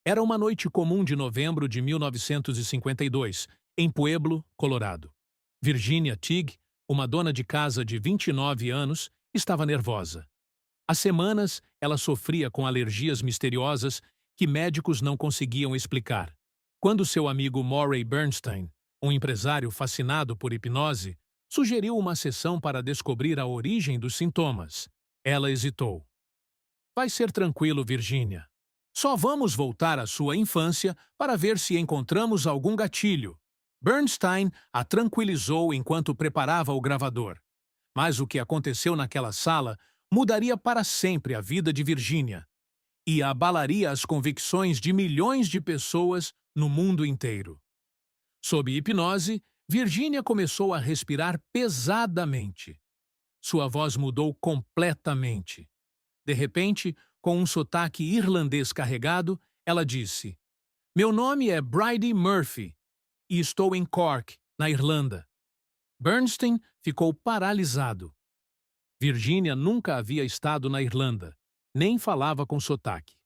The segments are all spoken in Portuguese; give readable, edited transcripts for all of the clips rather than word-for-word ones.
Era uma noite comum de novembro de 1952, em Pueblo, Colorado. Virginia Teague, uma dona de casa de 29 anos, estava nervosa. Há semanas, ela sofria com alergias misteriosas que médicos não conseguiam explicar. Quando seu amigo Murray Bernstein, um empresário fascinado por hipnose, sugeriu uma sessão para descobrir a origem dos sintomas, ela hesitou. Vai ser tranquilo, Virginia. Só vamos voltar à sua infância para ver se encontramos algum gatilho. Bernstein a tranquilizou enquanto preparava o gravador. Mas o que aconteceu naquela sala mudaria para sempre a vida de Virginia e abalaria as convicções de milhões de pessoas no mundo inteiro. Sob hipnose, Virginia começou a respirar pesadamente. Sua voz mudou completamente. De repente, com um sotaque irlandês carregado, ela disse: Meu nome é Bridie Murphy e estou em Cork, na Irlanda. Bernstein ficou paralisado. Virginia nunca havia estado na Irlanda, nem falava com sotaque.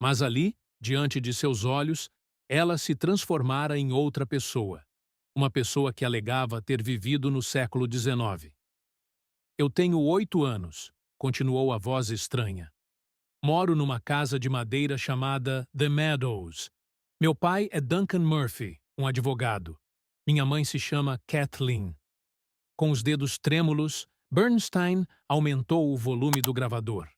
Mas ali, diante de seus olhos, ela se transformara em outra pessoa. Uma pessoa que alegava ter vivido no século XIX. Eu tenho 8 anos, continuou a voz estranha. Moro numa casa de madeira chamada The Meadows. Meu pai é Duncan Murphy, um advogado. Minha mãe se chama Kathleen. Com os dedos trêmulos, Bernstein aumentou o volume do gravador.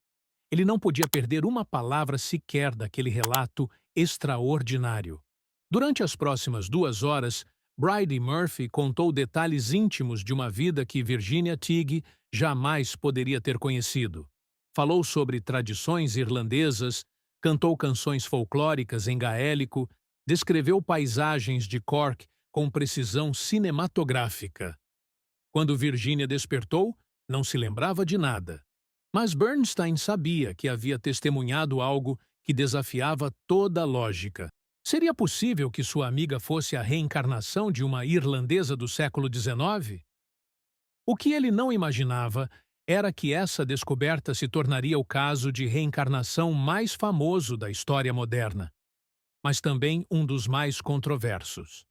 Ele não podia perder uma palavra sequer daquele relato extraordinário. Durante as próximas 2 horas, Bridie Murphy contou detalhes íntimos de uma vida que Virginia Teague jamais poderia ter conhecido. Falou sobre tradições irlandesas, cantou canções folclóricas em gaélico, descreveu paisagens de Cork com precisão cinematográfica. Quando Virginia despertou, não se lembrava de nada. Mas Bernstein sabia que havia testemunhado algo que desafiava toda a lógica. Seria possível que sua amiga fosse a reencarnação de uma irlandesa do século XIX? O que ele não imaginava era que essa descoberta se tornaria o caso de reencarnação mais famoso da história moderna, mas também um dos mais controversos.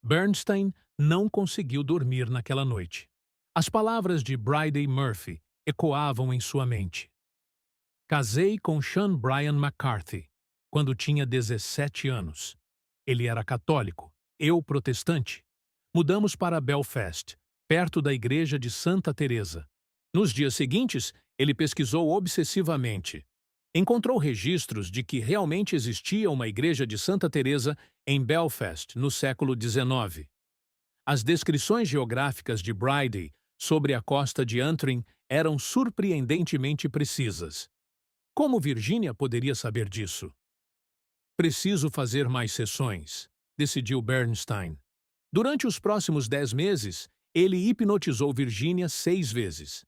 Bernstein não conseguiu dormir naquela noite. As palavras de Bridie Murphy ecoavam em sua mente. Casei com Sean Brian McCarthy quando tinha 17 anos. Ele era católico, eu protestante. Mudamos para Belfast, perto da igreja de Santa Teresa. Nos dias seguintes, ele pesquisou obsessivamente. Encontrou registros de que realmente existia uma igreja de Santa Teresa em Belfast no século XIX. As descrições geográficas de Bridie sobre a costa de Antrim eram surpreendentemente precisas. Como Virginia poderia saber disso? Preciso fazer mais sessões, decidiu Bernstein. Durante os próximos 10 meses, ele hipnotizou Virginia 6 vezes.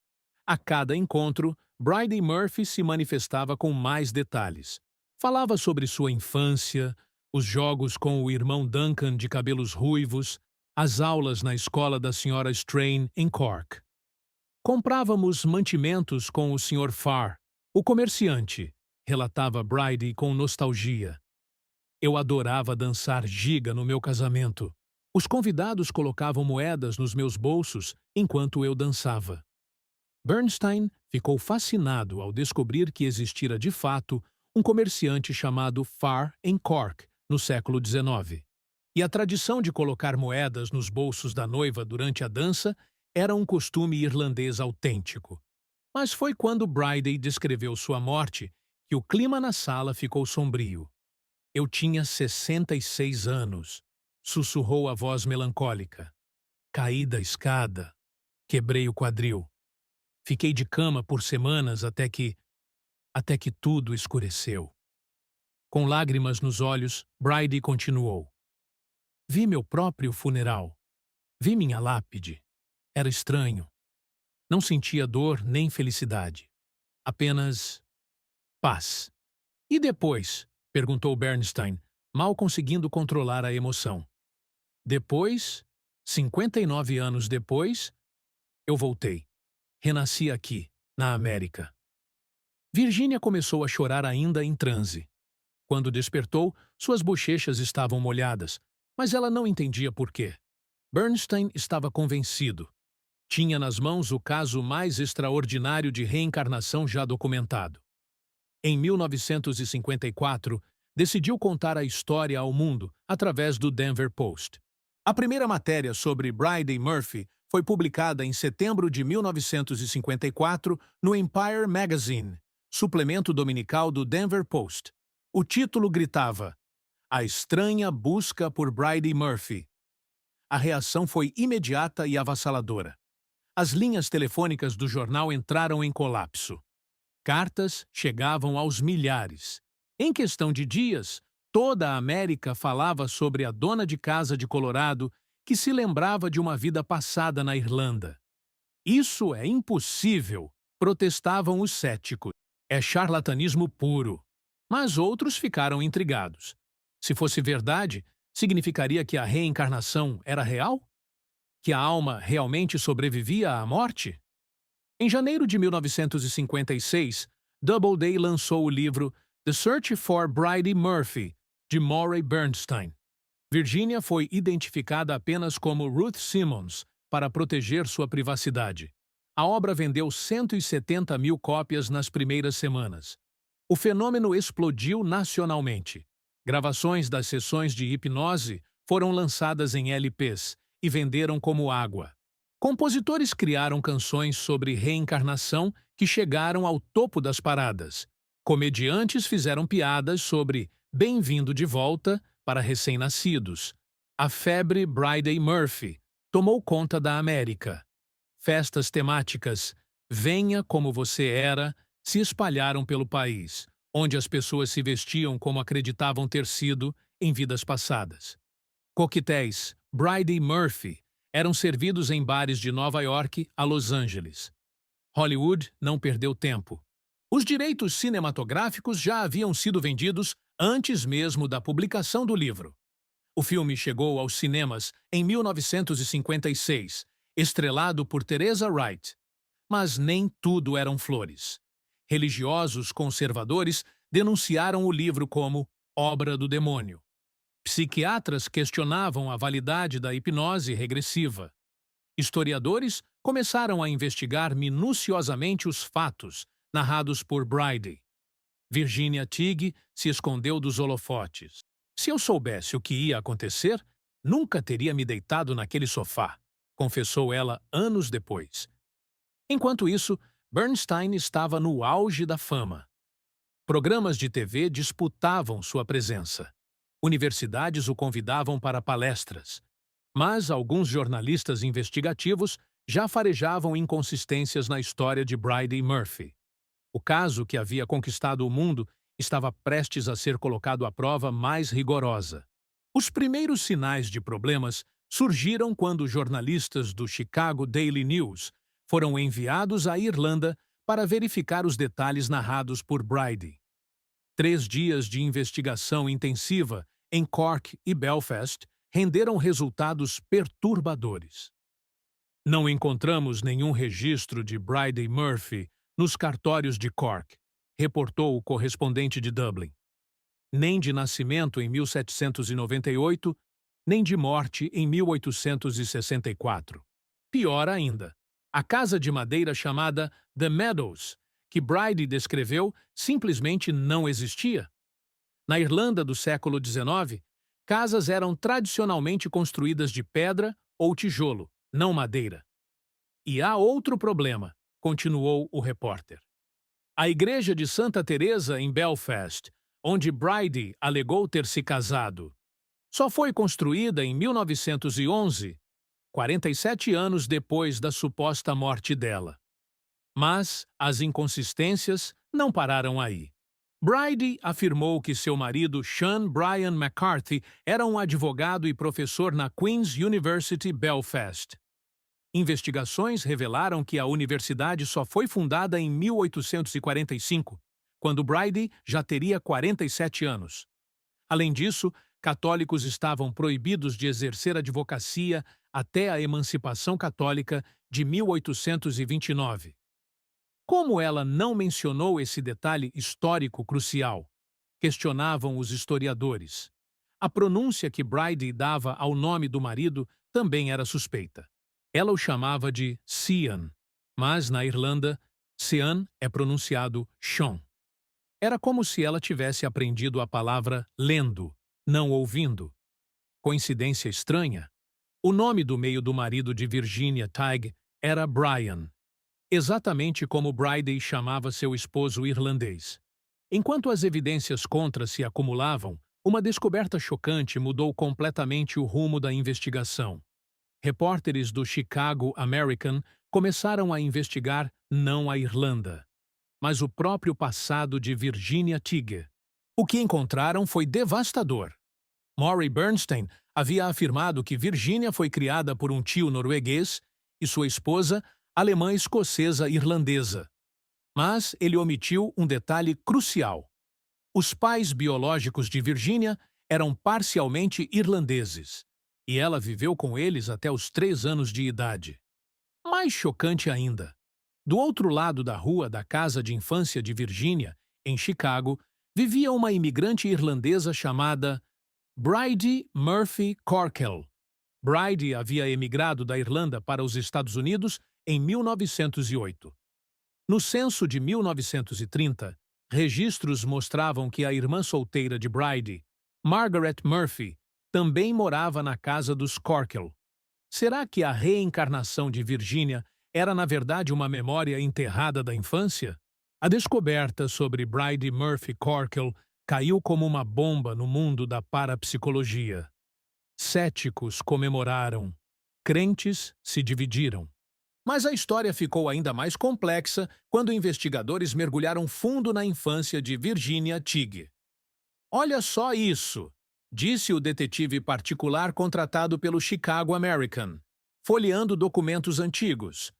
A cada encontro, Bridie Murphy se manifestava com mais detalhes. Falava sobre sua infância, os jogos com o irmão Duncan de cabelos ruivos, as aulas na escola da Sra. Strain, em Cork. Comprávamos mantimentos com o Sr. Farr, o comerciante, relatava Bridie com nostalgia. Eu adorava dançar giga no meu casamento. Os convidados colocavam moedas nos meus bolsos enquanto eu dançava. Bernstein ficou fascinado ao descobrir que existira de fato um comerciante chamado Farr em Cork, no século XIX. E a tradição de colocar moedas nos bolsos da noiva durante a dança era um costume irlandês autêntico. Mas foi quando Bridie descreveu sua morte que o clima na sala ficou sombrio. Eu tinha 66 anos, sussurrou a voz melancólica. Caí da escada, quebrei o quadril. Fiquei de cama por semanas até que tudo escureceu. Com lágrimas nos olhos, Bridie continuou. Vi meu próprio funeral. Vi minha lápide. Era estranho. Não sentia dor nem felicidade. Apenas paz. E depois? Perguntou Bernstein, mal conseguindo controlar a emoção. Depois, 59 anos depois, eu voltei. Renasci aqui, na América. Virginia começou a chorar ainda em transe. Quando despertou, suas bochechas estavam molhadas, mas ela não entendia por quê. Bernstein estava convencido. Tinha nas mãos o caso mais extraordinário de reencarnação já documentado. Em 1954, decidiu contar a história ao mundo através do Denver Post. A primeira matéria sobre Bridey Murphy foi publicada em setembro de 1954 no Empire Magazine, suplemento dominical do Denver Post. O título gritava: A estranha busca por Bridey Murphy. A reação foi imediata e avassaladora. As linhas telefônicas do jornal entraram em colapso. Cartas chegavam aos milhares. Em questão de dias, toda a América falava sobre a dona de casa de Colorado que se lembrava de uma vida passada na Irlanda. Isso é impossível, protestavam os céticos. É charlatanismo puro. Mas outros ficaram intrigados. Se fosse verdade, significaria que a reencarnação era real? Que a alma realmente sobrevivia à morte? Em janeiro de 1956, Doubleday lançou o livro The Search for Bridey Murphy, de Murray Bernstein. Virginia foi identificada apenas como Ruth Simmons para proteger sua privacidade. A obra vendeu 170 mil cópias nas primeiras semanas. O fenômeno explodiu nacionalmente. Gravações das sessões de hipnose foram lançadas em LPs e venderam como água. Compositores criaram canções sobre reencarnação que chegaram ao topo das paradas. Comediantes fizeram piadas sobre Bem-vindo de volta para recém-nascidos. A febre Bridey Murphy tomou conta da América. Festas temáticas Venha como você era se espalharam pelo país, onde as pessoas se vestiam como acreditavam ter sido em vidas passadas. Coquetéis Bridey Murphy eram servidos em bares de Nova York a Los Angeles. Hollywood não perdeu tempo. Os direitos cinematográficos já haviam sido vendidos antes mesmo da publicação do livro. O filme chegou aos cinemas em 1956, estrelado por Teresa Wright. Mas nem tudo eram flores. Religiosos conservadores denunciaram o livro como obra do demônio. Psiquiatras questionavam a validade da hipnose regressiva. Historiadores começaram a investigar minuciosamente os fatos narrados por Bridey. Virginia Tighe se escondeu dos holofotes. Se eu soubesse o que ia acontecer, nunca teria me deitado naquele sofá, confessou ela anos depois. Enquanto isso, Bernstein estava no auge da fama. Programas de TV disputavam sua presença. Universidades o convidavam para palestras. Mas alguns jornalistas investigativos já farejavam inconsistências na história de Bridey Murphy. O caso que havia conquistado o mundo estava prestes a ser colocado à prova mais rigorosa. Os primeiros sinais de problemas surgiram quando jornalistas do Chicago Daily News foram enviados à Irlanda para verificar os detalhes narrados por Bridey. 3 dias de investigação intensiva em Cork e Belfast renderam resultados perturbadores. Não encontramos nenhum registro de Bridey Murphy nos cartórios de Cork, reportou o correspondente de Dublin. Nem de nascimento em 1798, nem de morte em 1864. Pior ainda, a casa de madeira chamada The Meadows, que Bridey descreveu, simplesmente não existia. Na Irlanda do século XIX, casas eram tradicionalmente construídas de pedra ou tijolo, não madeira. E há outro problema, continuou o repórter. A igreja de Santa Teresa em Belfast, onde Bridey alegou ter se casado, só foi construída em 1911, 47 anos depois da suposta morte dela. Mas as inconsistências não pararam aí. Bridey afirmou que seu marido Sean Brian McCarthy era um advogado e professor na Queen's University Belfast. Investigações revelaram que a universidade só foi fundada em 1845, quando Bridey já teria 47 anos. Além disso, católicos estavam proibidos de exercer advocacia até a Emancipação Católica de 1829. Como ela não mencionou esse detalhe histórico crucial? questionavam os historiadores. A pronúncia que Bridie dava ao nome do marido também era suspeita. Ela o chamava de Cian, mas na Irlanda, Cian é pronunciado Sean. Era como se ela tivesse aprendido a palavra lendo, não ouvindo. Coincidência estranha? O nome do meio do marido de Virginia Tighe era Brian, exatamente como Bridie chamava seu esposo irlandês. Enquanto as evidências contra se acumulavam, uma descoberta chocante mudou completamente o rumo da investigação. Repórteres do Chicago American começaram a investigar não a Irlanda, mas o próprio passado de Virginia Tighe. O que encontraram foi devastador. Maury Bernstein havia afirmado que Virginia foi criada por um tio norueguês e sua esposa, alemã-escocesa irlandesa. Mas ele omitiu um detalhe crucial. Os pais biológicos de Virginia eram parcialmente irlandeses, e ela viveu com eles até os 3 anos de idade. Mais chocante ainda, do outro lado da rua da casa de infância de Virginia, em Chicago, vivia uma imigrante irlandesa chamada Bridie Murphy Corkell. Bridie havia emigrado da Irlanda para os Estados Unidos em 1908. No censo de 1930, registros mostravam que a irmã solteira de Bridie, Margaret Murphy, também morava na casa dos Corkell. Será que a reencarnação de Virginia era na verdade uma memória enterrada da infância? A descoberta sobre Bridie Murphy Corkell caiu como uma bomba no mundo da parapsicologia. Céticos comemoraram, crentes se dividiram. Mas a história ficou ainda mais complexa quando investigadores mergulharam fundo na infância de Virginia Tighe. "Olha só isso", disse o detetive particular contratado pelo Chicago American, folheando documentos antigos.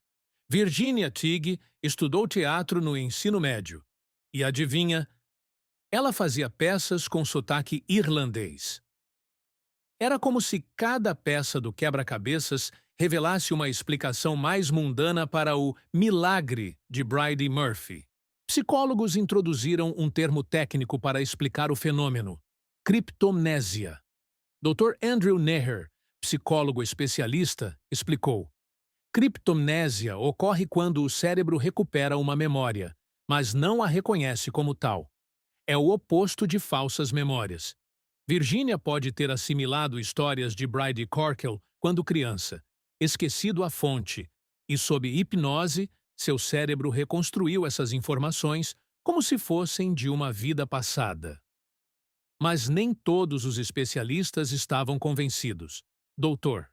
Virginia Tighe estudou teatro no ensino médio. E adivinha? Ela fazia peças com sotaque irlandês. Era como se cada peça do quebra-cabeças revelasse uma explicação mais mundana para o milagre de Bridie Murphy. Psicólogos introduziram um termo técnico para explicar o fenômeno: criptomnésia. Dr. Andrew Neher, psicólogo especialista, explicou: criptomnésia ocorre quando o cérebro recupera uma memória, mas não a reconhece como tal. É o oposto de falsas memórias. Virginia pode ter assimilado histórias de Bridie Corkell quando criança, esquecido a fonte, e sob hipnose, seu cérebro reconstruiu essas informações como se fossem de uma vida passada. Mas nem todos os especialistas estavam convencidos. Dr.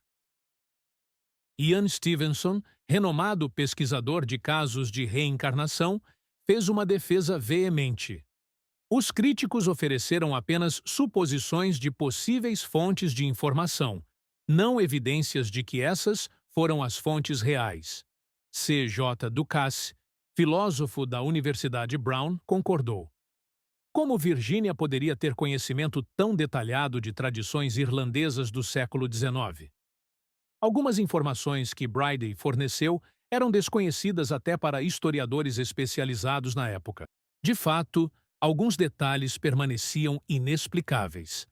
Ian Stevenson, renomado pesquisador de casos de reencarnação, fez uma defesa veemente. Os críticos ofereceram apenas suposições de possíveis fontes de informação, não evidências de que essas foram as fontes reais. C.J. Ducasse, filósofo da Universidade Brown, concordou. Como Virginia poderia ter conhecimento tão detalhado de tradições irlandesas do século XIX? Algumas informações que Bridie forneceu eram desconhecidas até para historiadores especializados na época. De fato, alguns detalhes permaneciam inexplicáveis.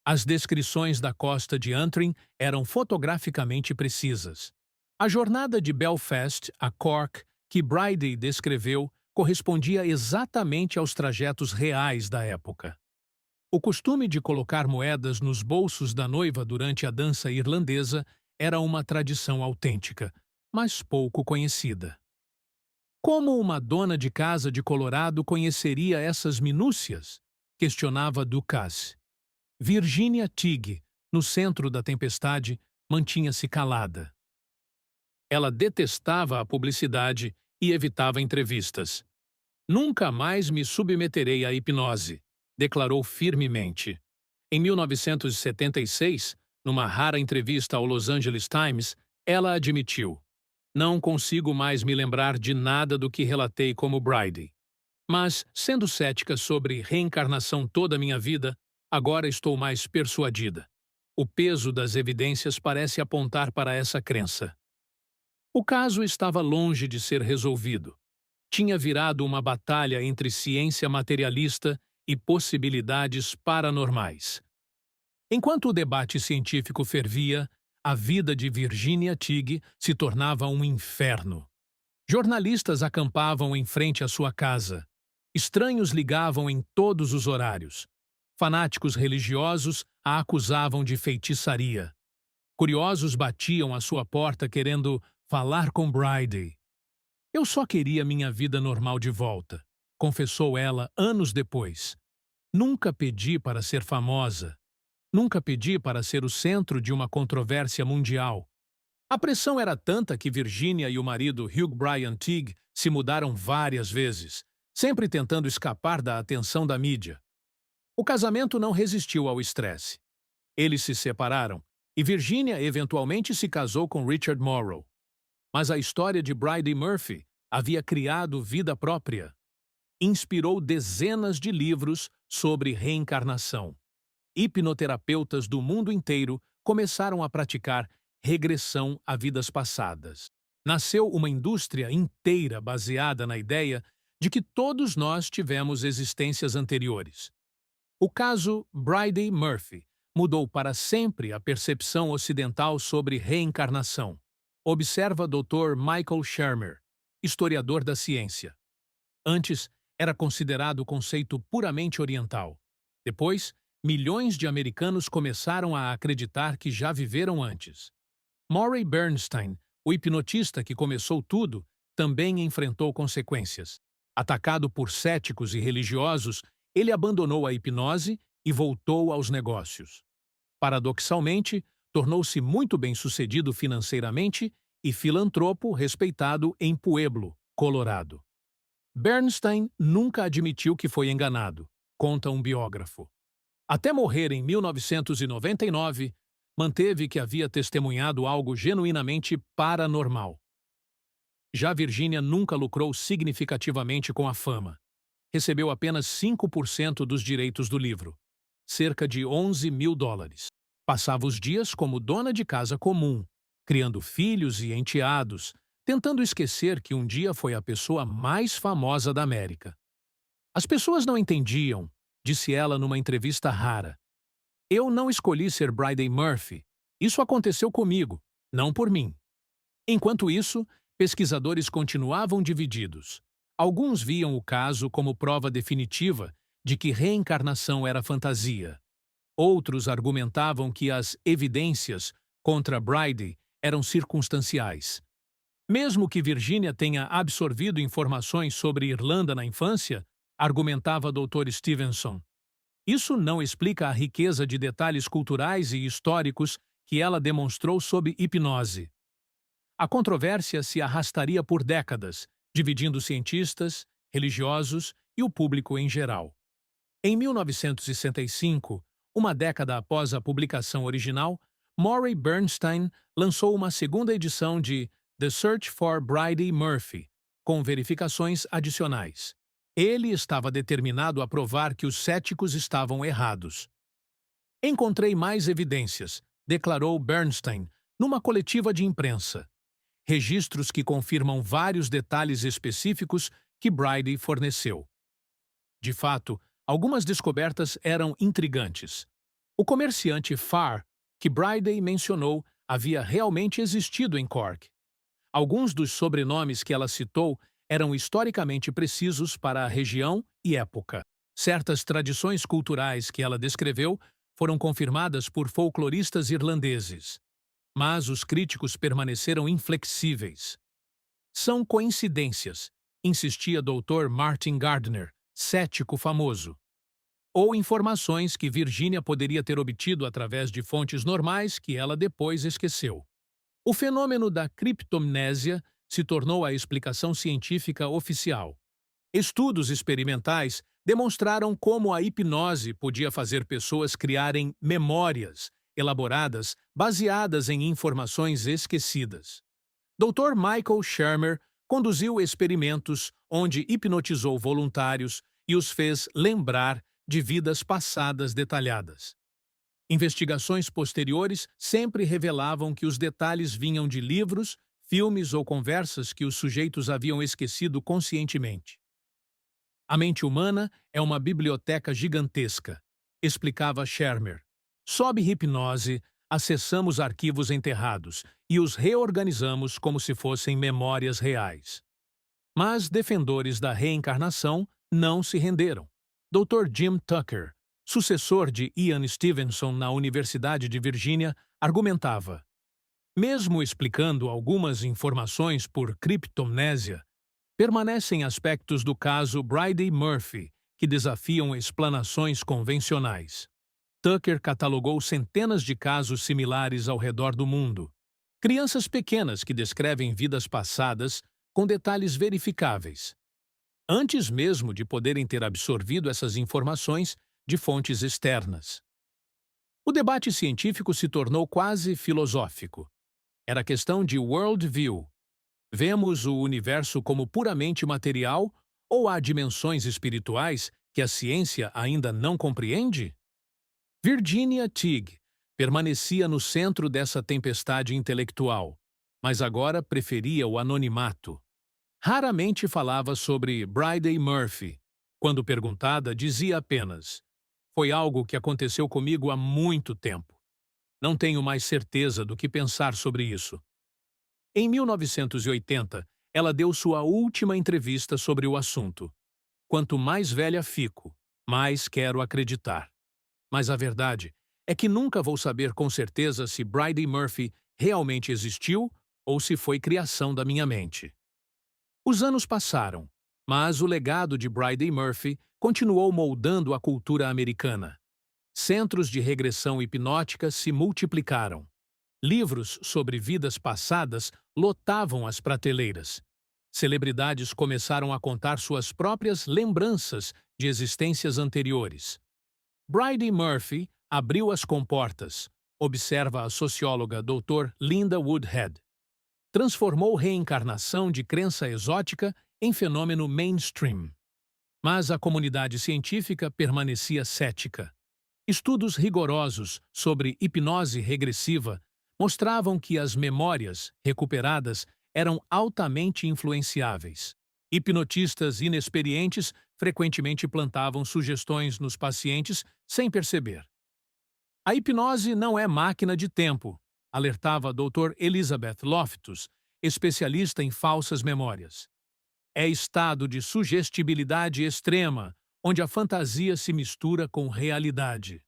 As descrições da costa de Antrim eram fotograficamente precisas. A jornada de Belfast a Cork, que Bridie descreveu, correspondia exatamente aos trajetos reais da época. O costume de colocar moedas nos bolsos da noiva durante a dança irlandesa era uma tradição autêntica, mas pouco conhecida. Como uma dona de casa de Colorado conheceria essas minúcias? Questionava Ducasse. Virginia Tighe, no centro da tempestade, mantinha-se calada. Ela detestava a publicidade e evitava entrevistas. "Nunca mais me submeterei à hipnose", declarou firmemente. Em 1976, numa rara entrevista ao Los Angeles Times, ela admitiu: "Não consigo mais me lembrar de nada do que relatei como Bridie. Mas, sendo cética sobre reencarnação toda a minha vida, agora estou mais persuadida. O peso das evidências parece apontar para essa crença." O caso estava longe de ser resolvido. Tinha virado uma batalha entre ciência materialista e possibilidades paranormais. Enquanto o debate científico fervia, a vida de Virginia Tighe se tornava um inferno. Jornalistas acampavam em frente à sua casa. Estranhos ligavam em todos os horários. Fanáticos religiosos a acusavam de feitiçaria. Curiosos batiam à sua porta querendo falar com Bridie. Eu só queria minha vida normal de volta, confessou ela anos depois. Nunca pedi para ser famosa. Nunca pedi para ser o centro de uma controvérsia mundial. A pressão era tanta que Virginia e o marido Hugh Brian Tighe se mudaram várias vezes, sempre tentando escapar da atenção da mídia. O casamento não resistiu ao estresse. Eles se separaram e Virginia eventualmente se casou com Richard Morrow. Mas a história de Bridie Murphy havia criado vida própria. Inspirou dezenas de livros sobre reencarnação. Hipnoterapeutas do mundo inteiro começaram a praticar regressão a vidas passadas. Nasceu uma indústria inteira baseada na ideia de que todos nós tivemos existências anteriores. O caso Bridie Murphy mudou para sempre a percepção ocidental sobre reencarnação. Observa Dr. Michael Shermer, historiador da ciência. Antes, era considerado conceito puramente oriental. Depois, milhões de americanos começaram a acreditar que já viveram antes. Murray Bernstein, o hipnotista que começou tudo, também enfrentou consequências. Atacado por céticos e religiosos, ele abandonou a hipnose e voltou aos negócios. Paradoxalmente, tornou-se muito bem-sucedido financeiramente e filantropo respeitado em Pueblo, Colorado. Bernstein nunca admitiu que foi enganado, conta um biógrafo. Até morrer em 1999, manteve que havia testemunhado algo genuinamente paranormal. Já Virginia nunca lucrou significativamente com a fama. Recebeu apenas 5% dos direitos do livro, cerca de $11 mil. Passava os dias como dona de casa comum, criando filhos e enteados, tentando esquecer que um dia foi a pessoa mais famosa da América. As pessoas não entendiam, disse ela numa entrevista rara. Eu não escolhi ser Bridie Murphy. Isso aconteceu comigo, não por mim. Enquanto isso, pesquisadores continuavam divididos. Alguns viam o caso como prova definitiva de que reencarnação era fantasia. Outros argumentavam que as evidências contra Bridie eram circunstanciais. Mesmo que Virginia tenha absorvido informações sobre Irlanda na infância, argumentava Dr. Stevenson, isso não explica a riqueza de detalhes culturais e históricos que ela demonstrou sob hipnose. A controvérsia se arrastaria por décadas, dividindo cientistas, religiosos e o público em geral. Em 1965, uma década após a publicação original, Murray Bernstein lançou uma segunda edição de The Search for Bridie Murphy, com verificações adicionais. Ele estava determinado a provar que os céticos estavam errados. Encontrei mais evidências, declarou Bernstein, numa coletiva de imprensa. Registros que confirmam vários detalhes específicos que Bridie forneceu. De fato, algumas descobertas eram intrigantes. O comerciante Farr, que Bridie mencionou, havia realmente existido em Cork. Alguns dos sobrenomes que ela citou eram historicamente precisos para a região e época. Certas tradições culturais que ela descreveu foram confirmadas por folcloristas irlandeses. Mas os críticos permaneceram inflexíveis. São coincidências, insistia Dr. Martin Gardner, cético famoso. Ou informações que Virginia poderia ter obtido através de fontes normais que ela depois esqueceu. O fenômeno da criptomnésia se tornou a explicação científica oficial. Estudos experimentais demonstraram como a hipnose podia fazer pessoas criarem memórias elaboradas baseadas em informações esquecidas. Dr. Michael Shermer conduziu experimentos onde hipnotizou voluntários e os fez lembrar de vidas passadas detalhadas. Investigações posteriores sempre revelavam que os detalhes vinham de livros, filmes ou conversas que os sujeitos haviam esquecido conscientemente. A mente humana é uma biblioteca gigantesca, explicava Shermer. Sob hipnose, acessamos arquivos enterrados e os reorganizamos como se fossem memórias reais. Mas defensores da reencarnação não se renderam. Dr. Jim Tucker, sucessor de Ian Stevenson na Universidade de Virgínia, argumentava: mesmo explicando algumas informações por criptomnésia, permanecem aspectos do caso Bridey Murphy que desafiam explanações convencionais. Tucker catalogou centenas de casos similares ao redor do mundo. Crianças pequenas que descrevem vidas passadas com detalhes verificáveis, antes mesmo de poderem ter absorvido essas informações de fontes externas. O debate científico se tornou quase filosófico. Era questão de worldview. Vemos o universo como puramente material ou há dimensões espirituais que a ciência ainda não compreende? Virginia Tighe permanecia no centro dessa tempestade intelectual, mas agora preferia o anonimato. Raramente falava sobre Bridey Murphy. Quando perguntada, dizia apenas: foi algo que aconteceu comigo há muito tempo. Não tenho mais certeza do que pensar sobre isso. Em 1980, ela deu sua última entrevista sobre o assunto. Quanto mais velha fico, mais quero acreditar. Mas a verdade é que nunca vou saber com certeza se Bridey Murphy realmente existiu ou se foi criação da minha mente. Os anos passaram, mas o legado de Bridey Murphy continuou moldando a cultura americana. Centros de regressão hipnótica se multiplicaram. Livros sobre vidas passadas lotavam as prateleiras. Celebridades começaram a contar suas próprias lembranças de existências anteriores. Bridey Murphy abriu as comportas, observa a socióloga Dr. Linda Woodhead. Transformou reencarnação de crença exótica em fenômeno mainstream. Mas a comunidade científica permanecia cética. Estudos rigorosos sobre hipnose regressiva mostravam que as memórias recuperadas eram altamente influenciáveis. Hipnotistas inexperientes frequentemente plantavam sugestões nos pacientes sem perceber. A hipnose não é máquina de tempo, alertava a Dr. Elizabeth Loftus, especialista em falsas memórias. É estado de sugestibilidade extrema, onde a fantasia se mistura com realidade.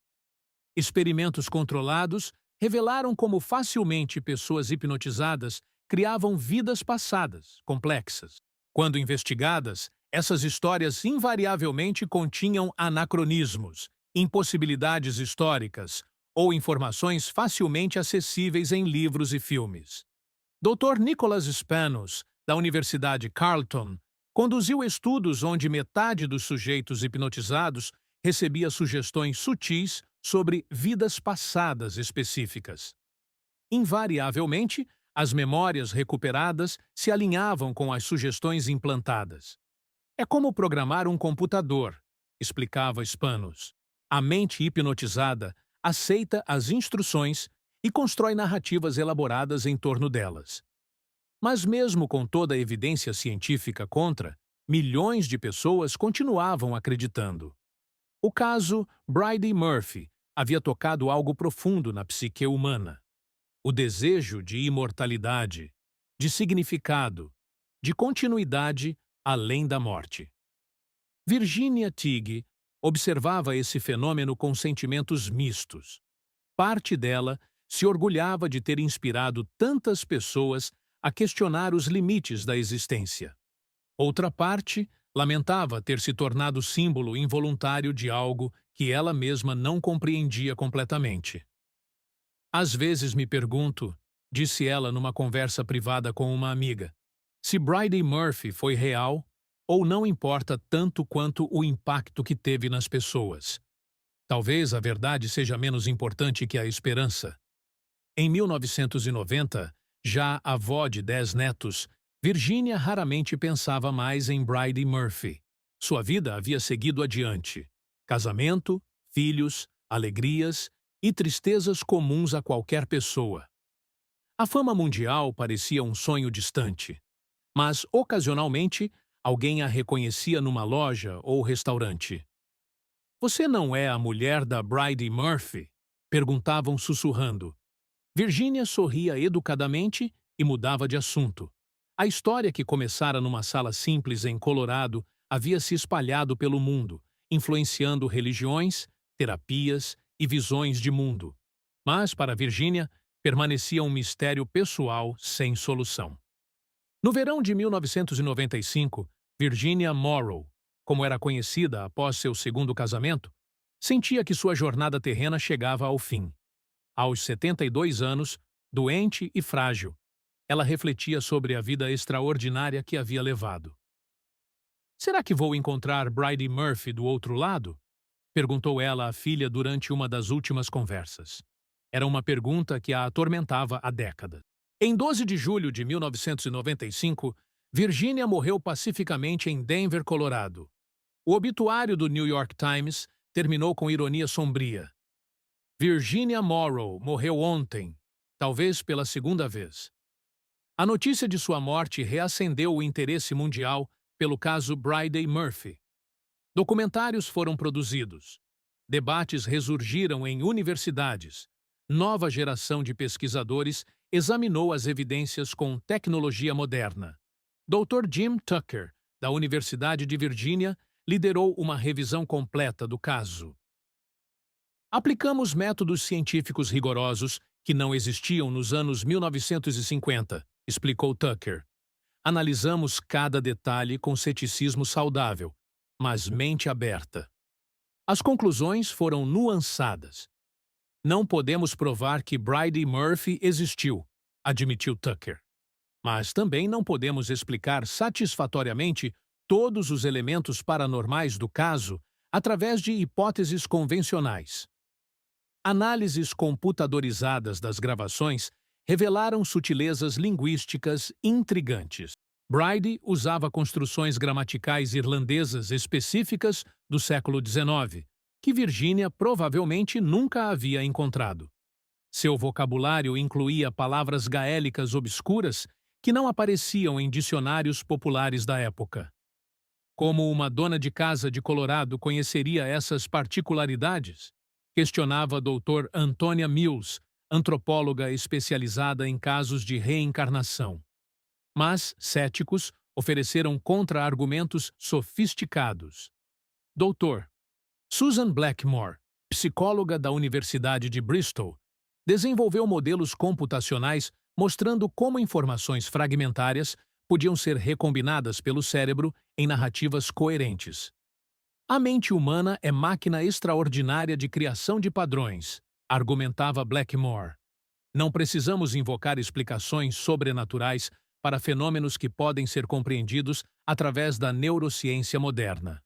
Experimentos controlados revelaram como facilmente pessoas hipnotizadas criavam vidas passadas, complexas. Quando investigadas, essas histórias invariavelmente continham anacronismos, impossibilidades históricas ou informações facilmente acessíveis em livros e filmes. Dr. Nicholas Spanos, da Universidade Carleton, conduziu estudos onde metade dos sujeitos hipnotizados recebia sugestões sutis sobre vidas passadas específicas. Invariavelmente, as memórias recuperadas se alinhavam com as sugestões implantadas. É como programar um computador, explicava Spanos. A mente hipnotizada aceita as instruções e constrói narrativas elaboradas em torno delas. Mas mesmo com toda a evidência científica contra, milhões de pessoas continuavam acreditando. O caso Bridey Murphy havia tocado algo profundo na psique humana. O desejo de imortalidade, de significado, de continuidade além da morte. Virginia Tighe observava esse fenômeno com sentimentos mistos. Parte dela se orgulhava de ter inspirado tantas pessoas a questionar os limites da existência. Outra parte lamentava ter se tornado símbolo involuntário de algo que ela mesma não compreendia completamente. Às vezes me pergunto, disse ela numa conversa privada com uma amiga, se Bridey Murphy foi real ou não importa tanto quanto o impacto que teve nas pessoas. Talvez a verdade seja menos importante que a esperança. Em 1990, já avó de 10 netos, Virginia raramente pensava mais em Bridey Murphy. Sua vida havia seguido adiante. Casamento, filhos, alegrias e tristezas comuns a qualquer pessoa. A fama mundial parecia um sonho distante, mas, ocasionalmente, Alguém a reconhecia numa loja ou restaurante. Você não é a mulher da Bridie Murphy? Perguntavam sussurrando. Virginia sorria educadamente e mudava de assunto. A história que começara numa sala simples em Colorado havia se espalhado pelo mundo, influenciando religiões, terapias e visões de mundo. Mas, para Virginia, permanecia um mistério pessoal sem solução. No verão de 1995, Virginia Morrow, como era conhecida após seu segundo casamento, sentia que sua jornada terrena chegava ao fim. Aos 72 anos, doente e frágil, ela refletia sobre a vida extraordinária que havia levado. Será que vou encontrar Bridie Murphy do outro lado? Perguntou ela à filha durante uma das últimas conversas. Era uma pergunta que a atormentava há décadas. Em 12 de julho de 1995, Virginia morreu pacificamente em Denver, Colorado. O obituário do New York Times terminou com ironia sombria. Virginia Morrow morreu ontem, talvez pela segunda vez. A notícia de sua morte reacendeu o interesse mundial pelo caso Bridie Murphy. Documentários foram produzidos. Debates ressurgiram em universidades. Nova geração de pesquisadores examinou as evidências com tecnologia moderna. Dr. Jim Tucker, da Universidade de Virgínia, liderou uma revisão completa do caso. Aplicamos métodos científicos rigorosos que não existiam nos anos 1950, explicou Tucker. Analisamos cada detalhe com ceticismo saudável, mas mente aberta. As conclusões foram nuançadas. Não podemos provar que Bridie Murphy existiu, admitiu Tucker. Mas também não podemos explicar satisfatoriamente todos os elementos paranormais do caso através de hipóteses convencionais. Análises computadorizadas das gravações revelaram sutilezas linguísticas intrigantes. Bridie usava construções gramaticais irlandesas específicas do século XIX, que Virginia provavelmente nunca havia encontrado. Seu vocabulário incluía palavras gaélicas obscuras que não apareciam em dicionários populares da época. Como uma dona de casa de Colorado conheceria essas particularidades? Questionava a Dr. Antonia Mills, antropóloga especializada em casos de reencarnação. Mas céticos ofereceram contra-argumentos sofisticados. Dr. Susan Blackmore, psicóloga da Universidade de Bristol, desenvolveu modelos computacionais mostrando como informações fragmentárias podiam ser recombinadas pelo cérebro em narrativas coerentes. A mente humana é máquina extraordinária de criação de padrões, argumentava Blackmore. Não precisamos invocar explicações sobrenaturais para fenômenos que podem ser compreendidos através da neurociência moderna.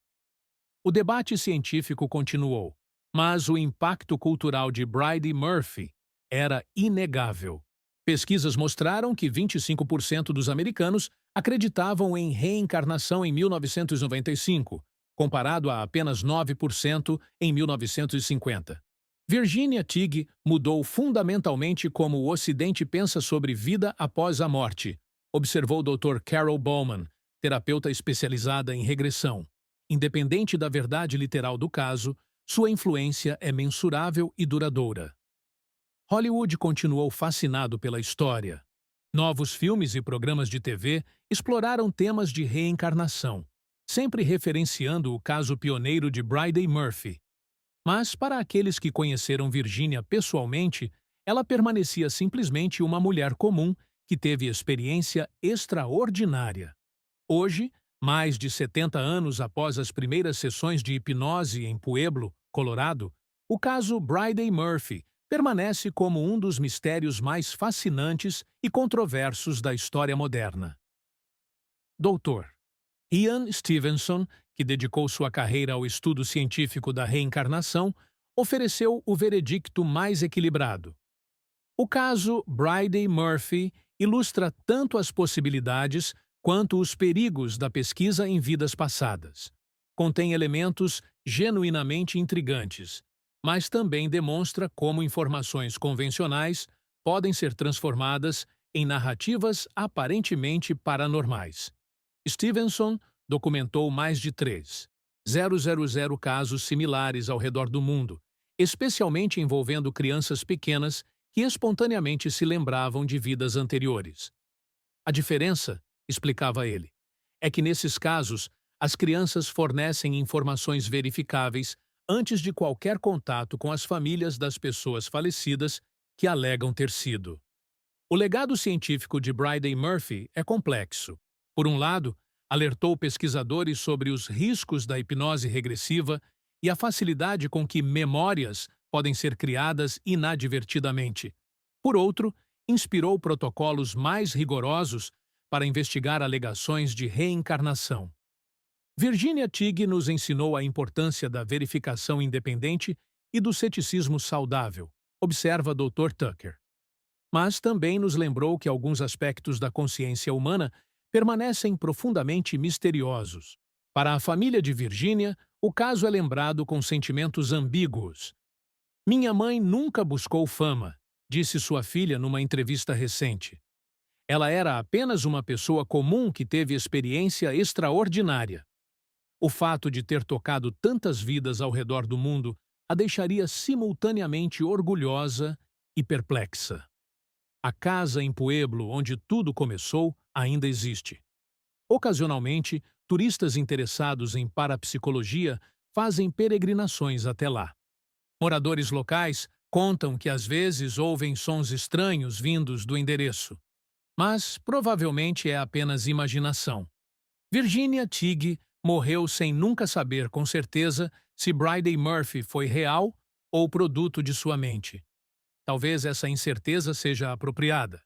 O debate científico continuou, mas o impacto cultural de Bridie Murphy era inegável. Pesquisas mostraram que 25% dos americanos acreditavam em reencarnação em 1995, comparado a apenas 9% em 1950. Virginia Tighe mudou fundamentalmente como o Ocidente pensa sobre vida após a morte, observou Dr. Carol Bowman, terapeuta especializada em regressão. Independente da verdade literal do caso, sua influência é mensurável e duradoura. Hollywood continuou fascinado pela história. Novos filmes e programas de TV exploraram temas de reencarnação, sempre referenciando o caso pioneiro de Bridie Murphy. Mas, para aqueles que conheceram Virginia pessoalmente, ela permanecia simplesmente uma mulher comum que teve experiência extraordinária. Hoje, mais de 70 anos após as primeiras sessões de hipnose em Pueblo, Colorado, o caso Bridie Murphy permanece como um dos mistérios mais fascinantes e controversos da história moderna. Dr. Ian Stevenson, que dedicou sua carreira ao estudo científico da reencarnação, ofereceu o veredicto mais equilibrado. O caso Bridie Murphy ilustra tanto as possibilidades quanto os perigos da pesquisa em vidas passadas. Contém elementos genuinamente intrigantes, mas também demonstra como informações convencionais podem ser transformadas em narrativas aparentemente paranormais. Stevenson documentou mais de 3.000 casos similares ao redor do mundo, especialmente envolvendo crianças pequenas que espontaneamente se lembravam de vidas anteriores. A diferença, explicava ele, é que nesses casos, as crianças fornecem informações verificáveis antes de qualquer contato com as famílias das pessoas falecidas que alegam ter sido. O legado científico de Bridey Murphy é complexo. Por um lado, alertou pesquisadores sobre os riscos da hipnose regressiva e a facilidade com que memórias podem ser criadas inadvertidamente. Por outro, inspirou protocolos mais rigorosos para investigar alegações de reencarnação. Virginia Tighe nos ensinou a importância da verificação independente e do ceticismo saudável, observa Dr. Tucker. Mas também nos lembrou que alguns aspectos da consciência humana permanecem profundamente misteriosos. Para a família de Virginia, o caso é lembrado com sentimentos ambíguos. Minha mãe nunca buscou fama, disse sua filha numa entrevista recente. Ela era apenas uma pessoa comum que teve experiência extraordinária. O fato de ter tocado tantas vidas ao redor do mundo a deixaria simultaneamente orgulhosa e perplexa. A casa em Pueblo, onde tudo começou, ainda existe. Ocasionalmente, turistas interessados em parapsicologia fazem peregrinações até lá. Moradores locais contam que às vezes ouvem sons estranhos vindos do endereço. Mas provavelmente é apenas imaginação. Virginia Tighe morreu sem nunca saber com certeza se Bridey Murphy foi real ou produto de sua mente. Talvez essa incerteza seja apropriada.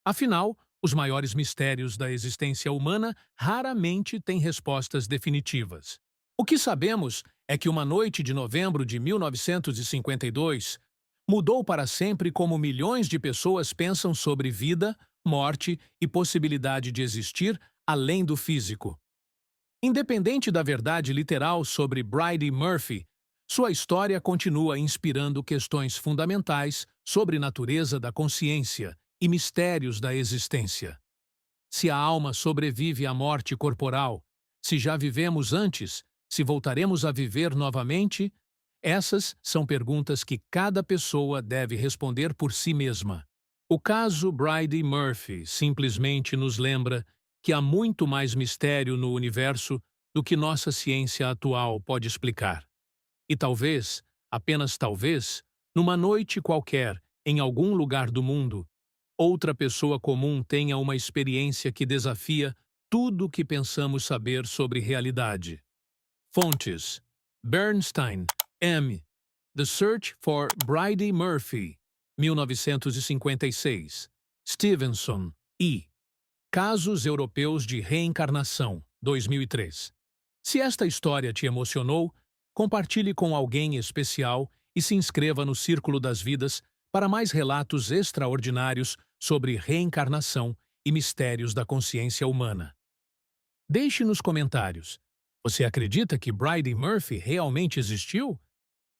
Afinal, os maiores mistérios da existência humana raramente têm respostas definitivas. O que sabemos é que uma noite de novembro de 1952 mudou para sempre como milhões de pessoas pensam sobre vida, morte e possibilidade de existir além do físico. Independente da verdade literal sobre Bridey Murphy, sua história continua inspirando questões fundamentais sobre natureza da consciência e mistérios da existência. Se a alma sobrevive à morte corporal, se já vivemos antes, se voltaremos a viver novamente, essas são perguntas que cada pessoa deve responder por si mesma. O caso Bridey Murphy simplesmente nos lembra que há muito mais mistério no universo do que nossa ciência atual pode explicar. E talvez, apenas talvez, numa noite qualquer, em algum lugar do mundo, outra pessoa comum tenha uma experiência que desafia tudo o que pensamos saber sobre realidade. Fontes: Bernstein, M. The Search for Bridey Murphy, 1956. Stevenson, E. Casos Europeus de Reencarnação, 2003. Se esta história te emocionou, compartilhe com alguém especial e se inscreva no Círculo das Vidas para mais relatos extraordinários sobre reencarnação e mistérios da consciência humana. Deixe nos comentários: você acredita que Bridey Murphy realmente existiu?